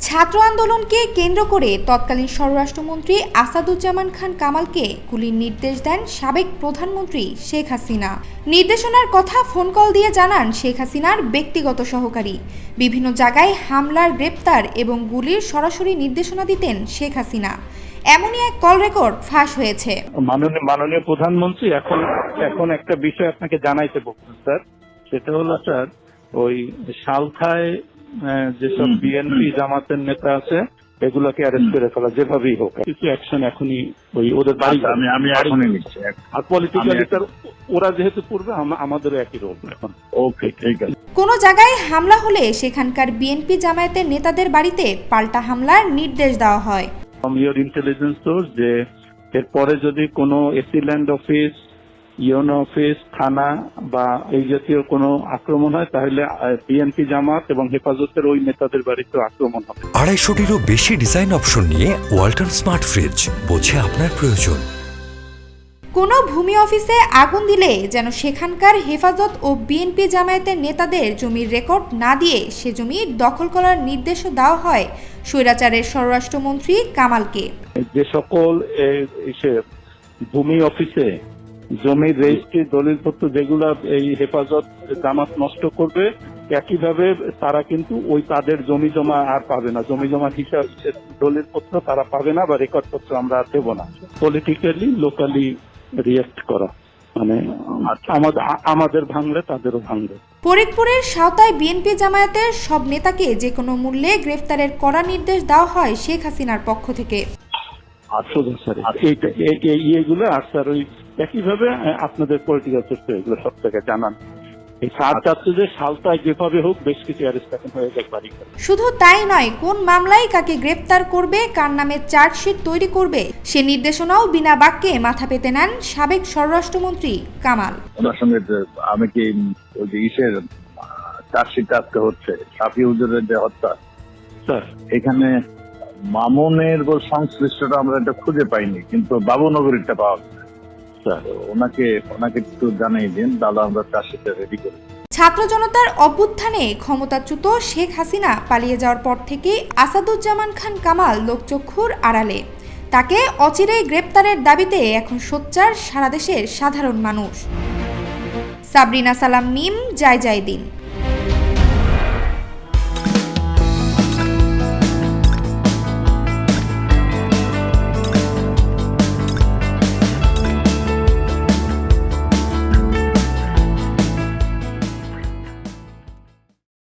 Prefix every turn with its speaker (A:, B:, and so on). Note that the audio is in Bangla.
A: ছাত্র আন্দোলনকে কেন্দ্র করে তৎকালীন স্বরাষ্ট্রমন্ত্রী আসাদুজ্জামান খান কামালকে গুলির নির্দেশ দেন সাবেক প্রধানমন্ত্রী শেখ হাসিনা। নির্দেশনার কথা ফোন কল দিয়ে জানান শেখ হাসিনার ব্যক্তিগত সহকারী। বিভিন্ন জায়গায় হামলার, গ্রেপ্তার এবং গুলির সরাসরি নির্দেশনা দিতেন শেখ হাসিনা। এমনই এক কল রেকর্ড ফাঁস হয়েছে।
B: মাননীয় প্রধানমন্ত্রী এখন একটা বিষয় আপনাকে জানাইতে বলছেন স্যার, সেটা হলো স্যার ওই সালখায় যেসব বিএনপি জামাতের নেতা আছে এগুলোকে অ্যারেস্ট করে ফেলা, যেভাবেই হোক কিছু অ্যাকশন এখনই ওই ওদের বাড়ি
C: আমি এখনই নিচ্ছি।
B: আর পলিটিক্যালি ওরা যেহেতু পড়বে আমাদেরও একই রোল এখন।
C: ওকে, ঠিক আছে।
A: কোনো জায়গায় হামলা হলে সেখানকার বিএনপি জামায়াতের নেতাদের বাড়িতে পাল্টা হামলার নির্দেশ দেওয়া হয়।
B: ইউর ইন্টেলিজেন্স সোর্স যে এরপরে যদি কোনো এসিল্যান্ড অফিস, ইউনো অফিস, থানা বা এই জাতীয় কোনো আক্রমণ হয় তাহলে বিএনপি জামাত এবং হেফাজতের ওই নেতাদের বাড়িতে আক্রমণ হবে।
D: 250-টিরও বেশি ডিজাইন অপশন নিয়ে ওয়ালটন স্মার্ট ফ্রিজ, বোঝে আপনার প্রয়োজন।
A: কোনো ভূমি অফিসে আগুন দিলে যেন সেখানকার হেফাজত ও বিএনপি জামায়াতের নেতাদের জমির রেকর্ড না দিয়ে সে জমি দখল করার নির্দেশও দেওয়া হয় স্বৈরাচারের স্বরাষ্ট্রমন্ত্রী কামালকে।
B: যে সকল ভূমি অফিসে জমির রেজিস্ট্রি, দলিলপত্র যেগুলা এই হেফাজত জামাত নষ্ট করবে, একইভাবে তারা কিন্তু ওই তাদের জমি জমা আর পাবে না, জমি জমা হিসাব দলিলপত্র তারা পাবে না বা রেকর্ডপত্র আমরা আর দেবো না। পলিটিক্যালি লোকালি রিয়েক্ট করা, মানে আমাদের ভাঙলে তাদেরও ভাঙবে।
A: ফরিদপুরের সাঁওতায় বিএনপি জামায়াতের সব নেতাকে যে কোনো মূল্যে গ্রেফতারের কড়া নির্দেশ দেওয়া হয় শেখ হাসিনার পক্ষ থেকে।
B: এইগুলো আর স্যার ওই একইভাবে আপনাদের পলিটিক্যাল সোর্স এগুলো সব থেকে জানান। এই যে সালতায় যেভাবে হোক বেশ কিছু অ্যারেস্ট এখন হয়ে যায় বাড়ি।
A: শুধু তাই নয়, কোন মামলায় কাকে গ্রেফতার করবে, কার নামে চার্জশিট তৈরি করবে সে নির্দেশনাও বিনা বাক্যে মাথা পেতে নেন সাবেক স্বরাষ্ট্রমন্ত্রী কামাল।
C: ওনার সঙ্গে আমি কি ওই যে ইসের চার্জশিট আজকে হচ্ছে শাফি হুজুরের যে হত্যা,
B: স্যার
C: এখানে মামুনের সংশ্লিষ্টটা আমরা এটা খুঁজে পাইনি, কিন্তু বাবুনগরীরটা পাওয়া গেছে। ওনাকে একটু জানাই দিন, তাহলে আমরা চার্জশিটটা রেডি করি।
A: ছাত্র জনতার অভ্যুত্থানে ক্ষমতাচ্যুত শেখ হাসিনা পালিয়ে যাওয়ার পর থেকে আসাদুজ্জামান খান কামাল লোকচক্ষুর আড়ালে। তাকে অচিরেই গ্রেপ্তারের দাবিতে এখন সোচ্চার সারা দেশের সাধারণ মানুষ। সাবরিনা সালাম, মিম, জয় জয় দিন।